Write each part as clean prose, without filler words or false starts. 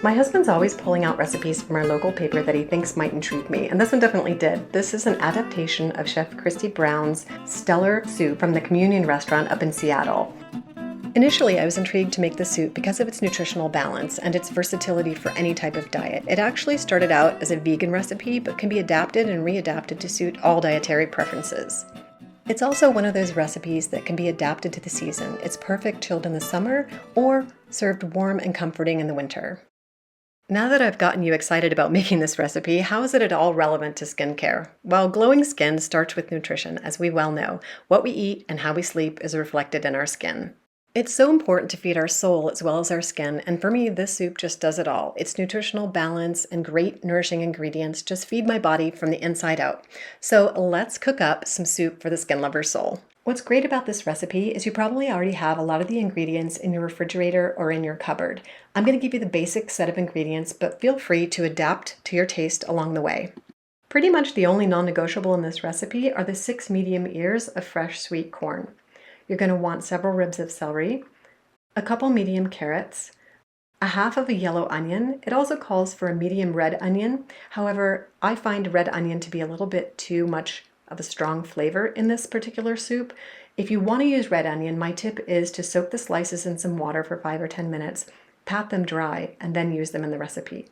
My husband's always pulling out recipes from our local paper that he thinks might intrigue me, and this one definitely did. This is an adaptation of Chef Christy Brown's stellar soup from the Communion restaurant up in Seattle. Initially, I was intrigued to make the soup because of its nutritional balance and its versatility for any type of diet. It actually started out as a vegan recipe, but can be adapted and readapted to suit all dietary preferences. It's also one of those recipes that can be adapted to the season. It's perfect chilled in the summer or served warm and comforting in the winter. Now that I've gotten you excited about making this recipe, how is it at all relevant to skincare? Well, glowing skin starts with nutrition, as we well know. What we eat and how we sleep is reflected in our skin. It's so important to feed our soul as well as our skin, and for me, this soup just does it all. Its nutritional balance and great nourishing ingredients just feed my body from the inside out. So let's cook up some soup for the skin lover's soul. What's great about this recipe is you probably already have a lot of the ingredients in your refrigerator or in your cupboard. I'm going to give you the basic set of ingredients, but feel free to adapt to your taste along the way. Pretty much the only non-negotiable in this recipe are the 6 medium ears of fresh sweet corn. You're going to want several ribs of celery, a couple medium carrots, a half of a yellow onion. It also calls for a medium red onion. However, I find red onion to be a little bit too much of a strong flavor in this particular soup. If you want to use red onion, my tip is to soak the slices in some water for 5 or 10 minutes, pat them dry, and then use them in the recipe.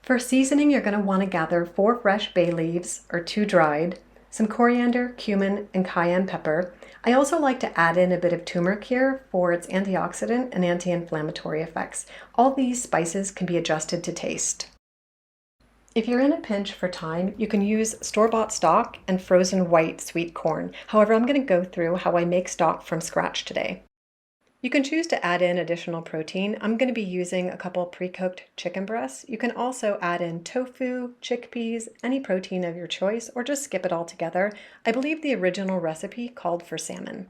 For seasoning, you're going to want to gather 4 fresh bay leaves or 2 dried, some coriander, cumin, and cayenne pepper. I also like to add in a bit of turmeric here for its antioxidant and anti-inflammatory effects. All these spices can be adjusted to taste. If you're in a pinch for time, you can use store-bought stock and frozen white sweet corn. However, I'm going to go through how I make stock from scratch today. You can choose to add in additional protein. I'm going to be using a couple pre-cooked chicken breasts. You can also add in tofu, chickpeas, any protein of your choice, or just skip it all together. I believe the original recipe called for salmon.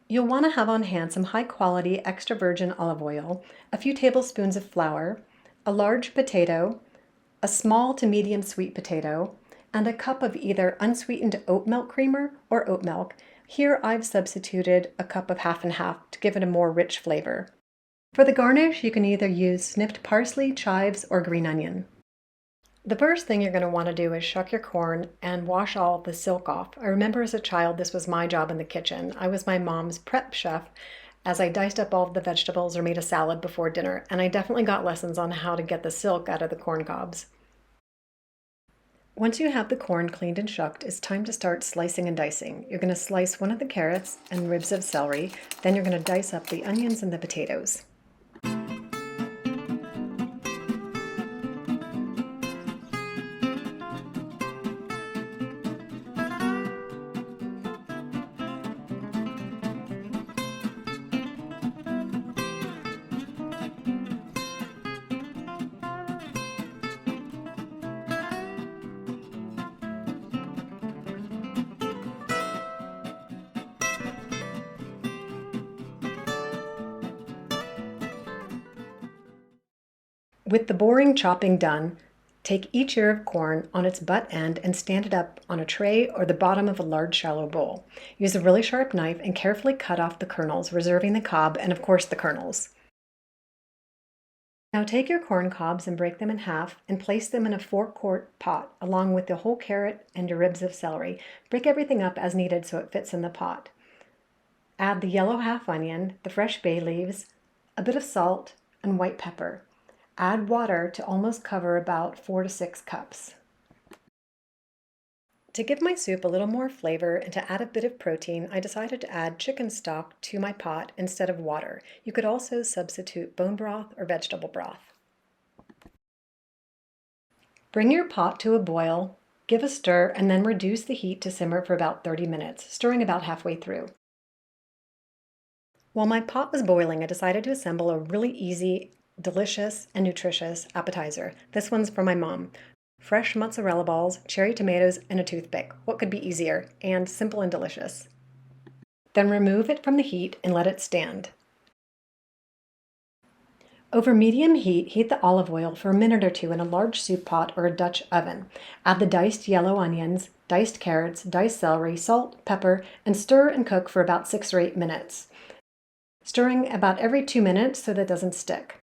You'll want to have on hand some high-quality extra virgin olive oil, a few tablespoons of flour, a large potato, a small to medium sweet potato, and a cup of either unsweetened oat milk creamer or oat milk. Here I've substituted a cup of half and half to give it a more rich flavor. For the garnish, you can either use snipped parsley, chives, or green onion. The first thing you're going to want to do is shuck your corn and wash all the silk off. I remember as a child this was my job in the kitchen. I was my mom's prep chef as I diced up all of the vegetables or made a salad before dinner, and I definitely got lessons on how to get the silk out of the corn cobs. Once you have the corn cleaned and shucked, it's time to start slicing and dicing. You're going to slice one of the carrots and ribs of celery, then you're going to dice up the onions and the potatoes. With the boring chopping done, take each ear of corn on its butt end and stand it up on a tray or the bottom of a large shallow bowl. Use a really sharp knife and carefully cut off the kernels, reserving the cob and of course the kernels. Now take your corn cobs and break them in half and place them in a 4-quart pot along with the whole carrot and your ribs of celery. Break everything up as needed so it fits in the pot. Add the yellow half onion, the fresh bay leaves, a bit of salt, and white pepper. Add water to almost cover about 4 to 6 cups. To give my soup a little more flavor and to add a bit of protein, I decided to add chicken stock to my pot instead of water. You could also substitute bone broth or vegetable broth. Bring your pot to a boil, give a stir, and then reduce the heat to simmer for about 30 minutes, stirring about halfway through. While my pot was boiling, I decided to assemble a really easy, delicious, and nutritious appetizer. This one's for my mom. Fresh mozzarella balls, cherry tomatoes, and a toothpick. What could be easier? And simple and delicious. Then remove it from the heat and let it stand. Over medium heat, heat the olive oil for a minute or two in a large soup pot or a Dutch oven. Add the diced yellow onions, diced carrots, diced celery, salt, pepper, and stir and cook for about 6 or 8 minutes. Stirring about every 2 minutes so that it doesn't stick.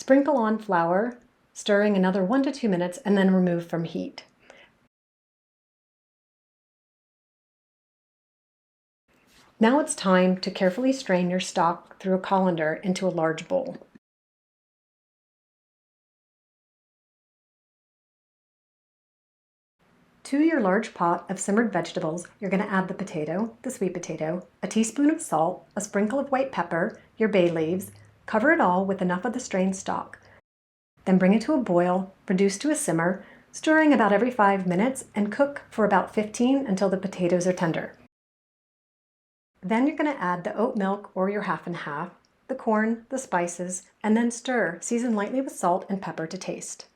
Sprinkle on flour, stirring another 1 to 2 minutes, and then remove from heat. Now it's time to carefully strain your stock through a colander into a large bowl. To your large pot of simmered vegetables, you're going to add the potato, the sweet potato, a teaspoon of salt, a sprinkle of white pepper, your bay leaves. Cover it all with enough of the strained stock. Then bring it to a boil, reduce to a simmer, stirring about every 5 minutes, and cook for about 15 until the potatoes are tender. Then you're going to add the oat milk or your half and half, the corn, the spices, and then stir. Season lightly with salt and pepper to taste.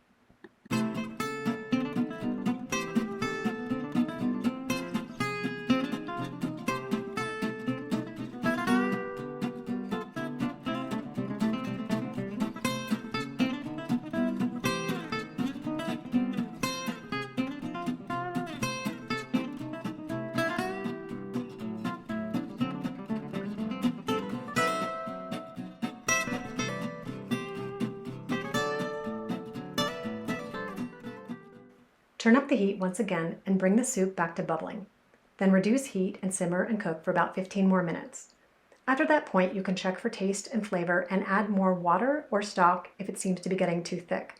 Turn up the heat once again and bring the soup back to bubbling. Then reduce heat and simmer and cook for about 15 more minutes. After that point, you can check for taste and flavor and add more water or stock if it seems to be getting too thick.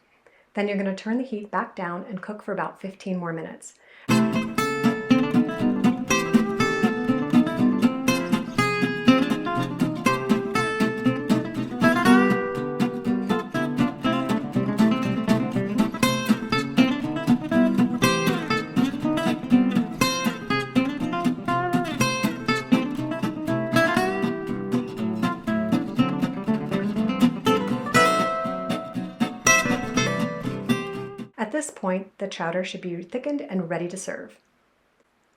Then you're going to turn the heat back down and cook for about 15 more minutes. At this point, the chowder should be thickened and ready to serve.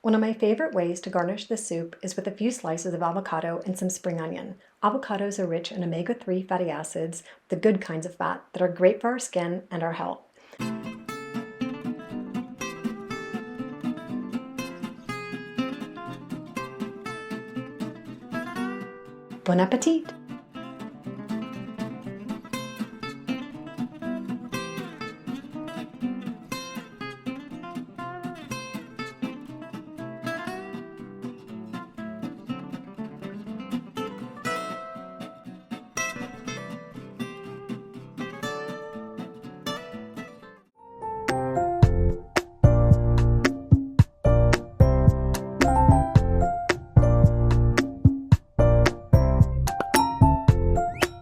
One of my favorite ways to garnish this soup is with a few slices of avocado and some spring onion. Avocados are rich in omega-3 fatty acids, the good kinds of fat that are great for our skin and our health. Bon appetit!